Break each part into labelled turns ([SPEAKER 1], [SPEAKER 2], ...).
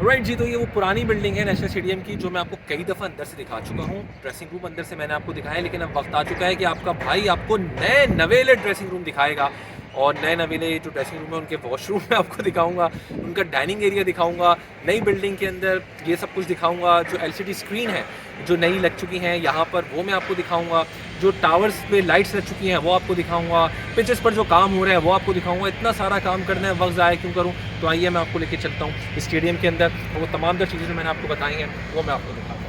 [SPEAKER 1] Right जी, तो ये वो पुरानी बिल्डिंग है नेशनल स्टेडियम की, जो मैं आपको कई दफ़ा अंदर से दिखा चुका हूँ। ड्रेसिंग रूम अंदर से मैंने आपको दिखाया, लेकिन अब वक्त आ चुका है कि आपका भाई आपको नए नवेले ड्रेसिंग रूम दिखाएगा। और नए नवेले जो ड्रेसिंग रूम है उनके वॉशरूम मैं आपको दिखाऊंगा, उनका डाइनिंग एरिया दिखाऊंगा, नई बिल्डिंग के अंदर ये सब कुछ दिखाऊंगा। जो एलसीडी स्क्रीन है जो नई लग चुकी हैं यहाँ पर, वो मैं आपको दिखाऊंगा। जो टावर्स पे लाइट्स लग चुकी हैं वो आपको दिखाऊंगा। पिचेस पर जो काम हो रहा है वो आपको दिखाऊंगा। इतना सारा काम करना है, वक्त ज़ाया क्यों करूँ। तो आइए मैं आपको लेके चलता हूँ स्टेडियम के अंदर, और वो तमाम तर चीज़ें जो मैंने आपको बताई हैं वो मैं आपको दिखाता हूँ।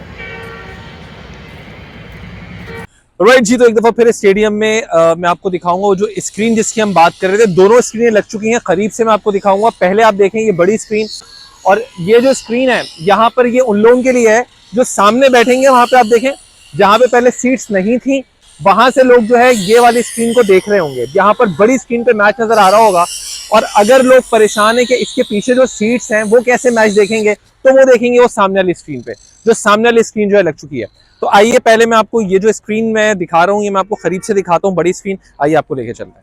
[SPEAKER 1] राइट जी, तो एक दफ़ा फिर स्टेडियम में मैं आपको दिखाऊंगा वो जो स्क्रीन जिसकी हम बात कर रहे थे। दोनों स्क्रीनें लग चुकी हैं, करीब से मैं आपको दिखाऊंगा। पहले आप देखें ये बड़ी स्क्रीन, और ये जो स्क्रीन है यहाँ पर ये उन लोगों के लिए है जो सामने बैठेंगे। वहां पे आप देखें जहां पे पहले सीट्स नहीं थी, वहां से लोग जो है ये वाली स्क्रीन को देख रहे होंगे। यहाँ पर बड़ी स्क्रीन पे मैच नजर आ रहा होगा, और अगर लोग परेशान है कि इसके पीछे जो सीट्स हैं वो कैसे मैच देखेंगे, तो वो देखेंगे वो सामने वाली स्क्रीन पे, जो सामने वाली स्क्रीन जो है लग चुकी है। तो आइए पहले मैं आपको ये जो स्क्रीन मैं दिखा रहा हूँ ये मैं आपको करीब से दिखाता हूँ, बड़ी स्क्रीन। आइए आपको लेके चलते हैं।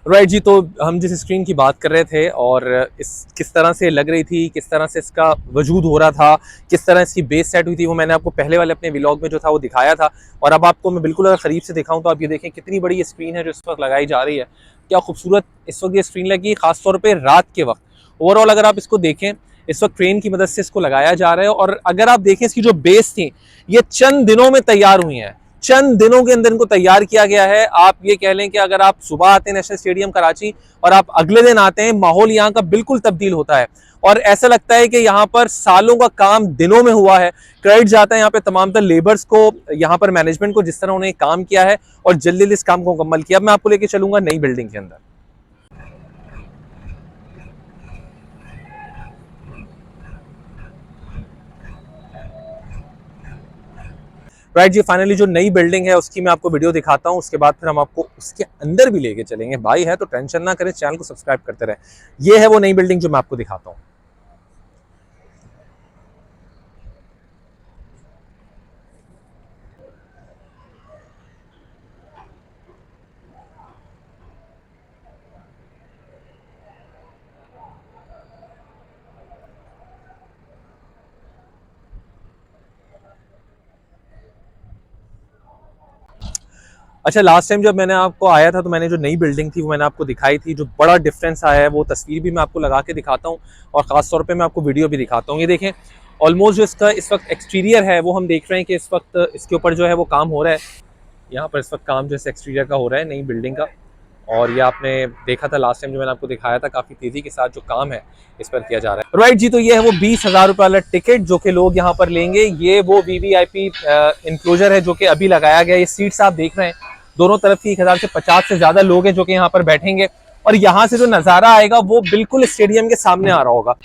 [SPEAKER 1] राइट जी, तो हम जिस स्क्रीन की बात कर रहे थे और इस किस तरह से लग रही थी, किस तरह से इसका वजूद हो रहा था, किस तरह इसकी बेस सेट हुई थी, वो मैंने आपको पहले वाले अपने व्लॉग में जो था वो दिखाया था। और अब आपको मैं बिल्कुल अगर करीब से दिखाऊं तो आप ये देखें कितनी बड़ी ये स्क्रीन है जो इस वक्त लगाई जा रही है। क्या खूबसूरत इस वक्त ये स्क्रीन लगी, खासतौर पर रात के वक्त। ओवरऑल अगर आप इसको देखें, इस वक्त ट्रेन की मदद से इसको लगाया जा रहा है। और अगर आप देखें इसकी जो बेस थी, ये चंद दिनों में तैयार हुई हैं, चंद दिनों के अंदर इनको तैयार किया गया है। आप ये कह लें कि अगर आप सुबह आते हैं नेशनल स्टेडियम कराची और आप अगले दिन आते हैं, माहौल यहाँ का बिल्कुल तब्दील होता है। और ऐसा लगता है कि यहाँ पर सालों का काम दिनों में हुआ है। क्रेडिट जाता है यहाँ पे तमाम तर लेबर्स को, यहाँ पर मैनेजमेंट को, जिस तरह उन्हें काम किया है और जल्दी जल्दी इस काम को मुकम्मल किया। अब मैं आपको लेके चलूंगा नई बिल्डिंग के अंदर। राइट जी, फाइनली जो नई बिल्डिंग है उसकी मैं आपको वीडियो दिखाता हूँ, उसके बाद फिर हम आपको उसके अंदर भी लेके चलेंगे। भाई है तो टेंशन ना करें, चैनल को सब्सक्राइब करते रहें। ये है वो नई बिल्डिंग जो मैं आपको दिखाता हूँ। अच्छा, लास्ट टाइम जब मैंने आपको आया था तो मैंने जो नई बिल्डिंग थी वो मैंने आपको दिखाई थी। जो बड़ा डिफरेंस आया है वो तस्वीर भी मैं आपको लगा के दिखाता हूँ, और ख़ास तौर पे मैं आपको वीडियो भी दिखाता हूँ। ये देखें, ऑलमोस्ट जो इसका इस वक्त एक्सटीरियर है वो हम देख रहे हैं कि इस वक्त इसके ऊपर जो है वो काम हो रहा है। यहाँ पर इस वक्त काम जो है एक्सटीरियर का हो रहा है नई बिल्डिंग का। और ये आपने देखा था लास्ट टाइम जो मैंने आपको दिखाया था, काफ़ी तेज़ी के साथ जो काम है इस पर किया जा रहा है। राइट जी, तो ये है वो 20,000 रुपये वाला टिकट जो कि लोग यहाँ पर लेंगे। ये वो वीवीआईपी इंक्लोजर है जो कि अभी लगाया गया है। ये सीट्स आप देख रहे हैं, दोनों तरफ की 1000 से 50 से ज़्यादा लोग हैं जो कि यहाँ पर बैठेंगे। और यहाँ से जो नज़ारा आएगा वो बिल्कुल स्टेडियम के सामने आ रहा होगा।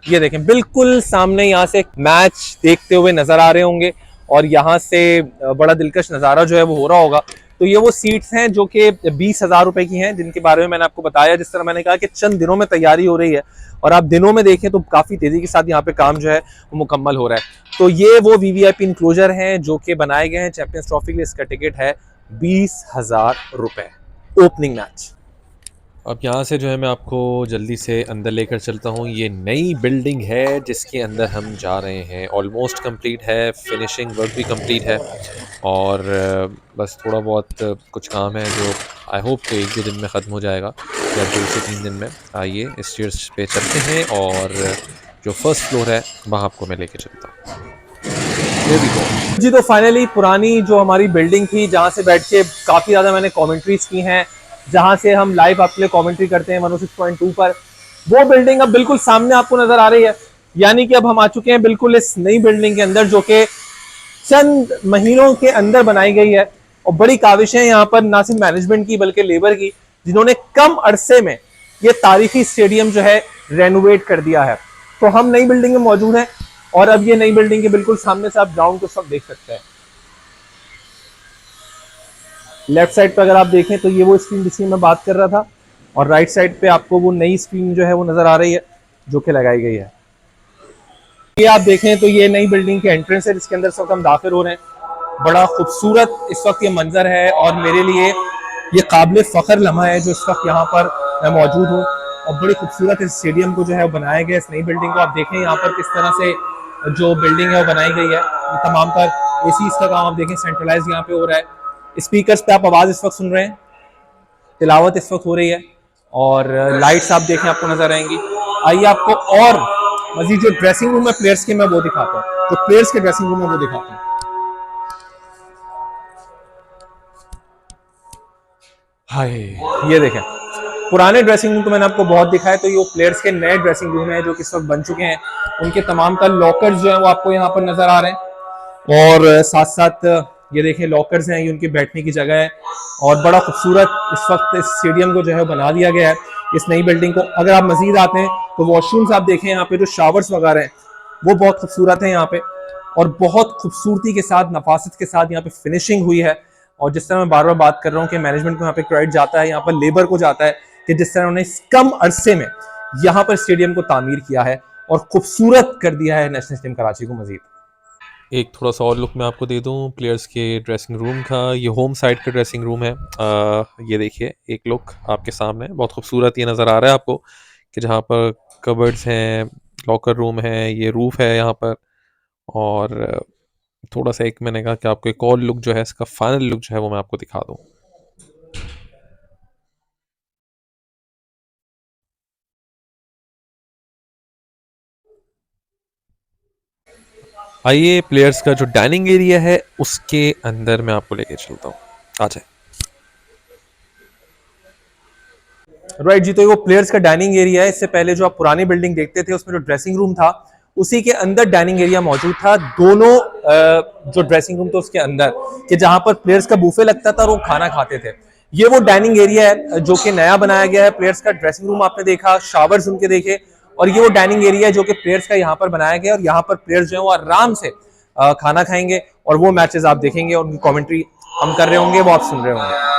[SPEAKER 1] ये देखें, बिल्कुल सामने यहाँ से मैच देखते हुए नजर आ रहे होंगे, और यहाँ से बड़ा दिलकश नज़ारा जो है वो हो रहा होगा। तो ये वो सीट्स हैं जो कि 20,000 रुपए की हैं, जिनके बारे में मैंने आपको बताया। जिस तरह मैंने कहा कि चंद दिनों में तैयारी हो रही है, और आप दिनों में देखें तो काफ़ी तेज़ी के साथ यहाँ पे काम जो है वो मुकम्मल हो रहा है। तो ये वो वीवीआईपी इंक्लोजर हैं जो कि बनाए गए हैं चैंपियंस ट्रॉफी के लिए। इसका टिकट है 20,000 रुपए, ओपनिंग मैच। अब यहाँ से जो है मैं आपको जल्दी से अंदर लेकर चलता हूँ। ये नई बिल्डिंग है जिसके अंदर हम जा रहे हैं। ऑलमोस्ट कंप्लीट है, फिनिशिंग वर्क भी कंप्लीट है, और बस थोड़ा बहुत कुछ काम है जो आई होप कि 1-2 दिन में ख़त्म हो जाएगा, या 2 से 3 दिन में। आइए इस स्टेयर्स पे चलते हैं, और जो फर्स्ट फ्लोर है वहाँ आपको मैं लेके चलता हूँ। जी, तो फाइनली पुरानी जो हमारी बिल्डिंग थी जहाँ से बैठ के काफ़ी ज़्यादा मैंने कॉमेंट्रीज की हैं, जहां से हम लाइव आपके लिए कमेंट्री करते हैं 106.2 पर, वो बिल्डिंग अब बिल्कुल सामने आपको नजर आ रही है। यानी कि अब हम आ चुके हैं बिल्कुल इस नई बिल्डिंग के अंदर, जो कि चंद महीनों के अंदर बनाई गई है। और बड़ी काविश है यहाँ पर ना सिर्फ मैनेजमेंट की बल्कि लेबर की, जिन्होंने कम अरसे में ये तारीखी स्टेडियम जो है रेनोवेट कर दिया है। तो हम नई बिल्डिंग में मौजूद हैं, और अब ये नई बिल्डिंग के बिल्कुल सामने से आप ग्राउंड को सब देख सकते हैं। लेफ्ट साइड पे अगर आप देखें तो ये वो स्क्रीन जिसकी मैं बात कर रहा था, और राइट साइड पे आपको वो नई स्क्रीन जो है वो नजर आ रही है जो कि लगाई गई है। ये आप देखें तो ये नई बिल्डिंग के एंट्रेंस है जिसके अंदर इस वक्त हम दाखिल हो रहे हैं। बड़ा खूबसूरत इस वक्त ये मंजर है, और मेरे लिए ये काबिल फ़ख्र लम्हा है जो इस वक्त यहाँ पर मैं मौजूद हूँ, और बड़ी खूबसूरत इस स्टेडियम को जो है वो बनाया गया। इस नई बिल्डिंग को आप देखें यहाँ पर किस तरह से जो बिल्डिंग है वो बनाई गई है, तमाम पर एसी का काम आप देखें सेंट्रलाइज यहाँ पे हो रहा है। स्पीकर्स पे आप आवाज़ इस वक्त सुन रहे हैं, तिलावत इस वक्त हो रही है, और लाइट्स आप देखें आपको नजर आएंगी। आइए आपको और मजीद जो ड्रेसिंग रूम है प्लेयर्स के मैं वो दिखाता हूँ, जो प्लेयर्स के ड्रेसिंग रूम है वो दिखाता हूँ। हाय, ये देखें पुराने ड्रेसिंग रूम तो मैंने आपको बहुत दिखाया, तो ये प्लेयर्स के नए ड्रेसिंग रूम है जो कि इस वक्त बन चुके हैं। उनके तमाम का लॉकर्स जो है वो आपको यहाँ पर नजर आ रहे हैं, और साथ साथ ये देखें लॉकर्स हैं, ये उनकी बैठने की जगह है, और बड़ा खूबसूरत इस वक्त इस स्टेडियम को जो है बना दिया गया है इस नई बिल्डिंग को। अगर आप मजीद आते हैं तो वॉशरूम्स आप देखें, यहाँ पे जो शावर्स वगैरह हैं वो बहुत खूबसूरत है यहाँ पे, और बहुत खूबसूरती के साथ नफासत के साथ यहाँ पे फिनिशिंग हुई है। और जिस तरह मैं बार बार बात कर रहा हूँ कि मैनेजमेंट को यहाँ पे क्रेडिट जाता है, यहाँ पर लेबर को जाता है, कि जिस तरह उन्होंने कम अरसे में यहाँ पर स्टेडियम को तामीर किया है और खूबसूरत कर दिया है नेशनल स्टेडियम कराची को मजीद।
[SPEAKER 2] एक थोड़ा सा और लुक मैं आपको दे दूं प्लेयर्स के ड्रेसिंग रूम का। ये होम साइड का ड्रेसिंग रूम है। ये देखिए एक लुक आपके सामने, बहुत खूबसूरत ये नज़र आ रहा है आपको कि जहाँ पर कबर्ड्स हैं, लॉकर रूम है, ये रूफ है यहाँ पर। और थोड़ा सा एक मैंने कहा कि आपको एक और लुक जो है इसका फाइनल लुक जो है वो मैं आपको दिखा दूँ। आइए प्लेयर्स का जो डाइनिंग एरिया है उसके अंदर मैं आपको लेके चलता हूँ, आ जाए।
[SPEAKER 1] राइट जी, तो वो प्लेयर्स का डाइनिंग एरिया है। इससे पहले जो आप पुरानी बिल्डिंग देखते थे उसमें जो ड्रेसिंग रूम था उसी के अंदर डाइनिंग एरिया मौजूद था। दोनों जो ड्रेसिंग रूम थे उसके अंदर, कि जहां पर प्लेयर्स का बूफे लगता था और वो खाना खाते थे। ये वो डाइनिंग एरिया है जो कि नया बनाया गया है। प्लेयर्स का ड्रेसिंग रूम आपने देखा, शावर्स उनके देखे, और ये वो डाइनिंग एरिया है जो कि प्लेयर्स का यहाँ पर बनाया गया है, और यहाँ पर प्लेयर्स जो है वो आराम से खाना खाएंगे और वो मैचेस आप देखेंगे और उनकी कॉमेंट्री हम कर रहे होंगे, वो आप सुन रहे होंगे।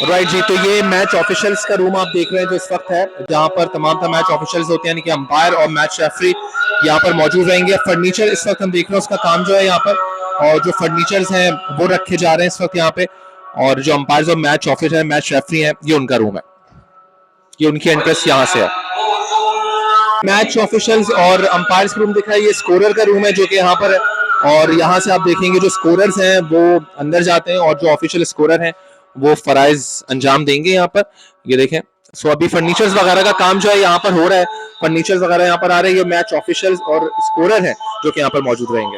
[SPEAKER 1] राइट जी, तो ये मैच ऑफिशियल्स का रूम आप देख रहे हैं जो इस वक्त है, जहां पर तमाम मैच ऑफिशियल्स होते हैं, यानी कि अंपायर और मैच रेफरी यहाँ पर मौजूद रहेंगे। फर्नीचर इस वक्त हम देख रहे हैं उसका काम जो है यहाँ पर, और जो फर्नीचर्स हैं वो रखे जा रहे हैं इस वक्त यहाँ पे, और जो अंपायर और मैच ऑफिसर है, मैच रेफरी है, ये उनका रूम है, ये उनकी एंट्रेंस यहाँ से है। मैच ऑफिशियल्स और अंपायर्स का रूम दिख रहा है, ये स्कोरर का रूम है जो कि यहाँ पर है, और यहाँ से आप देखेंगे जो स्कोरर्स हैं वो अंदर जाते हैं और जो ऑफिशियल स्कोरर हैं वो फराइज अंजाम देंगे यहाँ पर। ये देखें, सो अभी फर्नीचर्स वगैरह का काम जो है यहाँ पर हो रहा है, फर्नीचर्स वगैरह यहाँ पर आ रहे हैं। ये मैच ऑफिशियल्स और स्कोरर हैं जो कि यहाँ पर मौजूद रहेंगे।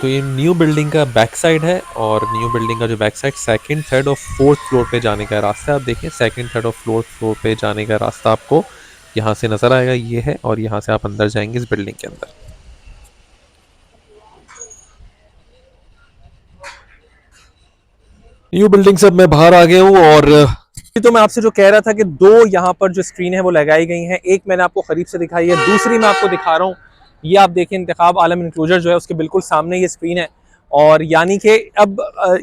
[SPEAKER 2] तो ये न्यू बिल्डिंग का बैक साइड है, और न्यू बिल्डिंग का जो बैक साइड सेकंड, थर्ड और फोर्थ फ्लोर पे जाने का रास्ता आप देखें। सेकंड, थर्ड और फोर्थ फ्लोर पे जाने का रास्ता आपको यहाँ से नज़र आएगा, ये है, और यहाँ से आप अंदर जाएंगे इस बिल्डिंग के अंदर। न्यू बिल्डिंग से अब मैं बाहर आ गया हूँ, और
[SPEAKER 1] तो मैं आपसे जो कह रहा था कि दो यहाँ पर जो स्क्रीन है वो लगाई गई हैं, एक मैंने आपको करीब से दिखाई है, दूसरी मैं आपको दिखा रहा हूँ। ये आप देखें, इंतखाब आलम इंक्लोजर जो है उसके बिल्कुल सामने ये स्क्रीन है, और यानी कि अब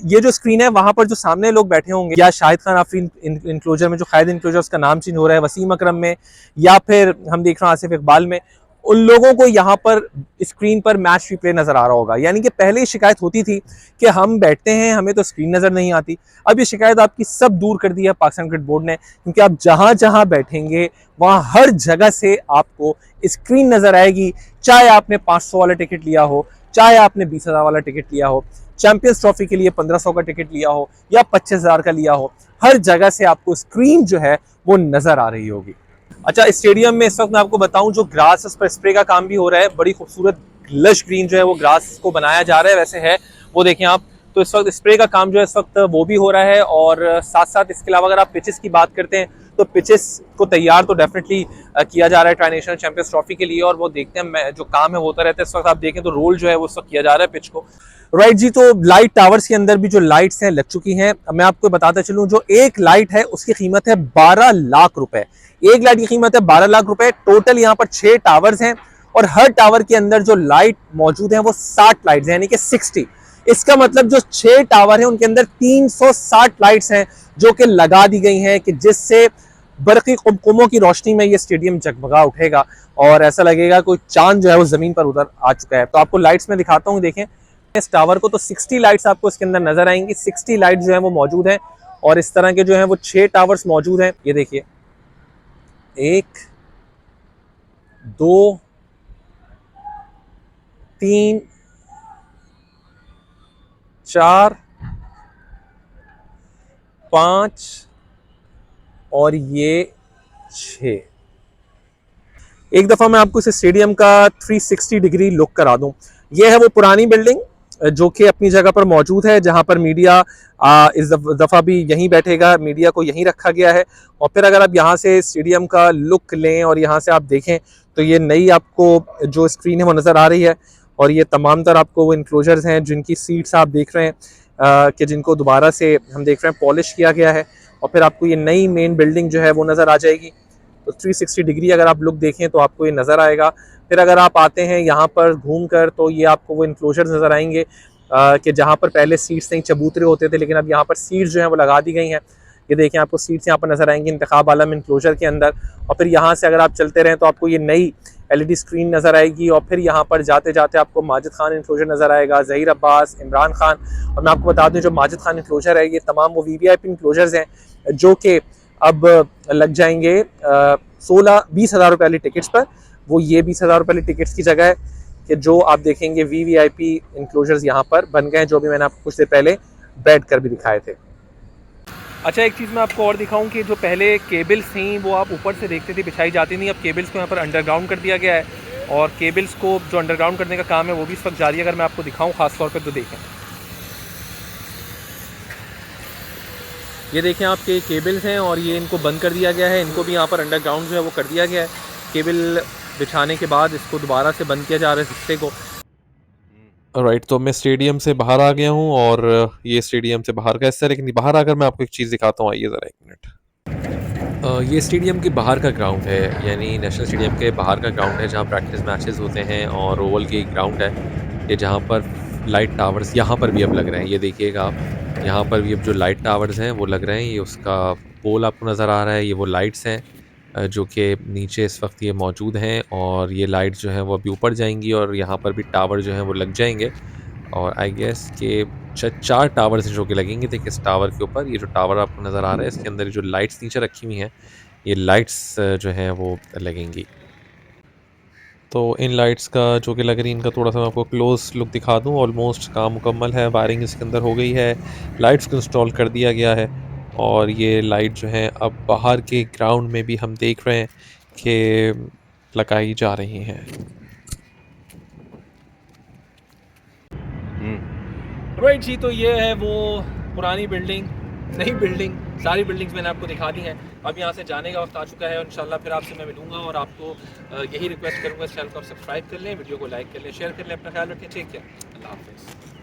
[SPEAKER 1] ये जो स्क्रीन है वहां पर जो सामने लोग बैठे होंगे, या शाहिद खान आफरीन इंक्लोजर में जो खालिद इंक्लोजर उसका नाम चेंज हो रहा है, वसीम अकरम में, या फिर हम देख रहे हैं आसिफ इकबाल में, उन लोगों को यहाँ पर स्क्रीन पर मैच रिप्ले नजर आ रहा होगा। यानी कि पहले शिकायत होती थी कि हम बैठते हैं हमें तो स्क्रीन नजर नहीं आती। अब ये शिकायत आपकी सब दूर कर दी है पाकिस्तान क्रिकेट बोर्ड ने, क्योंकि आप जहां जहां बैठेंगे वहां हर जगह से आपको स्क्रीन नजर आएगी, चाहे आपने 500 वाला टिकट लिया हो, चाहे आपने 20,000 वाला टिकट लिया हो, चैंपियंस ट्रॉफी के लिए 1500 का टिकट लिया हो या 25,000 का लिया हो, हर जगह से आपको स्क्रीन जो है वो नजर आ रही होगी। अच्छा, स्टेडियम में इस वक्त मैं आपको बताऊं जो ग्रास उस पर स्प्रे का काम भी हो रहा है, बड़ी खूबसूरत लश ग्रीन जो है वो ग्रास को बनाया जा रहा है, वैसे है वो देखें आप। तो इस वक्त स्प्रे का काम जो है इस वक्त वो भी हो रहा है, और साथ साथ इसके अलावा अगर आप पिचेस की बात करते हैं तो पिचेस को तैयार तो डेफिनेटली किया जा रहा है ट्राई नेशनल चैंपियंस ट्रॉफी के लिए, और वो देखते हैं जो काम है होता रहता है। इस वक्त आप देखें तो रोल जो है वो इस वक्त किया जा रहा है पिच को। राइट जी, तो लाइट टावर्स के अंदर भी जो लाइट्स हैं लग चुकी हैं। मैं आपको बताता चलूं, जो एक लाइट है उसकी कीमत है 12 लाख रुपए। एक लाइट की कीमत है 12 लाख रुपए। टोटल यहाँ पर 6 टावर्स हैं, और हर टावर के अंदर जो लाइट मौजूद है वो 60 लाइट्स हैं, यानी कि 60। इसका मतलब जो 6 टावर हैं उनके अंदर 360 लाइट्स हैं जो कि लगा दी गई हैं, कि जिससे बरक़ी कुमकुमों की रोशनी में ये स्टेडियम जगमगा उठेगा और ऐसा लगेगा कोई चांद जो है वो ज़मीन पर उतर आ चुका है। तो आपको लाइट्स में दिखाता हूँ, देखें इस टावर को, तो 60 लाइट्स आपको इसके अंदर नजर आएंगी। 60 लाइट जो है वो मौजूद हैं और इस तरह के जो है वो 6 टावर्स मौजूद हैं। ये देखिए 1 2 3 4 5 और ये 6। एक दफ़ा मैं आपको इस स्टेडियम का 360 डिग्री लुक करा दूं। ये है वो पुरानी बिल्डिंग जो कि अपनी जगह पर मौजूद है, जहां पर मीडिया इस दफ़ा भी यहीं बैठेगा, मीडिया को यहीं रखा गया है। और फिर अगर आप यहाँ से स्टेडियम का लुक लें और यहाँ से आप देखें तो ये नई आपको जो स्क्रीन है वो नज़र आ रही है और ये तमाम तर आपको वो इंक्लोजर्स हैं जिनकी सीट्स आप देख रहे हैं कि जिनको दोबारा से हम देख रहे हैं पॉलिश किया गया है। और फिर आपको ये नई मेन बिल्डिंग जो है वो नज़र आ जाएगी। तो 360 डिग्री अगर आप लुक देखें तो आपको ये नज़र आएगा। फिर अगर आप आते हैं यहाँ पर घूम कर तो ये आपको वो इंक्लोजर्स नज़र आएंगे कि जहाँ पर पहले सीट्स नहीं, चबूतरे होते थे, लेकिन अब यहाँ पर सीट्स जो हैं वो लगा दी गई हैं। ये देखें आपको सीट्स यहाँ पर नज़र आएंगी इंतखाब आलम इंक्लोजर के अंदर। और फिर यहाँ से अगर आप चलते रहें तो आपको ये नई LED स्क्रीन नज़र आएगी और फिर यहाँ पर जाते जाते आपको माजिद खान इंक्लोजर नज़र आएगा, ज़हीर अब्बास, इमरान खान। और मैं आपको बता दूँ जो माजिद खान इंक्लोजर है ये तमाम वो VVIP इंक्लोजर्स हैं जो कि अब लग जाएंगे 16-20 हज़ार रुपये वाली टिकट्स पर। वो ये 20 हज़ार रुपये वाली टिकट्स की जगह है कि जो आप देखेंगे VVIP इंक्लोजर्स यहाँ पर बन गए हैं, जो भी मैंने आपको कुछ देर पहले बैठ कर भी दिखाए थे। अच्छा, एक चीज़ मैं आपको और दिखाऊं कि जो पहले केबल्स थी वो आप ऊपर से देखते थे बिछाई जाती नहीं, अब केबल्स को यहाँ पर अंडरग्राउंड कर दिया गया है और केबल्स को जो अंडरग्राउंड करने का काम है वो भी इस वक्त जारी है। अगर मैं आपको दिखाऊं ख़ास तौर पर तो देखें, ये देखें आपके केबल्स हैं और ये इनको बंद कर दिया गया है, इनको भी यहाँ पर अंडरग्राउंड जो है वो कर दिया गया है। केबल बिछाने के बाद इसको दोबारा से बंद किया जा रहा है हिस्से को।
[SPEAKER 2] राइट, तो मैं स्टेडियम से बाहर आ गया हूँ और ये स्टेडियम से बाहर का हिस्सा है, लेकिन बाहर आकर मैं आपको एक चीज़ दिखाता हूँ, आइए ज़रा 1 मिनट। ये स्टेडियम के बाहर का ग्राउंड है, यानी नेशनल स्टेडियम के बाहर का ग्राउंड है जहाँ प्रैक्टिस मैचेस होते हैं और ओवल की ग्राउंड है ये, जहाँ पर लाइट टावर्स यहाँ पर भी अब लग रहे हैं। ये देखिएगा आप, यहाँ पर भी अब जो लाइट टावर्स हैं वो लग रहे हैं। ये उसका पोल आपको नज़र आ रहा है, ये वो लाइट्स हैं जो कि नीचे इस वक्त ये मौजूद हैं और ये लाइट जो हैं वो अभी ऊपर जाएंगी और यहाँ पर भी टावर जो हैं वो लग जाएंगे। और आई गेस कि 4 टावर्स हैं जो कि लगेंगे। देखिए इस टावर के ऊपर, ये जो टावर आपको नज़र आ रहा है इसके अंदर जो लाइट्स नीचे रखी हुई हैं, ये लाइट्स जो हैं वो लगेंगी। तो इन लाइट्स का जो कि लग रही है, इनका थोड़ा सा मैं आपको क्लोज लुक दिखा दूं। ऑलमोस्ट काम मुकम्मल है, वायरिंग इसके अंदर हो गई है, लाइट्स को इंस्टॉल कर दिया गया है और ये लाइट जो है अब बाहर के ग्राउंड में भी हम देख रहे हैं कि लगाई जा रही हैं।
[SPEAKER 1] राइट जी, तो ये है वो पुरानी बिल्डिंग, नई बिल्डिंग, सारी बिल्डिंग्स मैंने आपको दिखा दी हैं। अब यहाँ से जाने का वक्त आ चुका है और इंशाल्लाह फिर आपसे मैं मिलूंगा और आपको यही रिक्वेस्ट करूँगा इस चैनल को आप सब्सक्राइब कर लें, वीडियो को लाइक कर लें, शेयर कर लें, अपना ख्याल रखें, ठीक है, अल्लाह हाफ़िज़।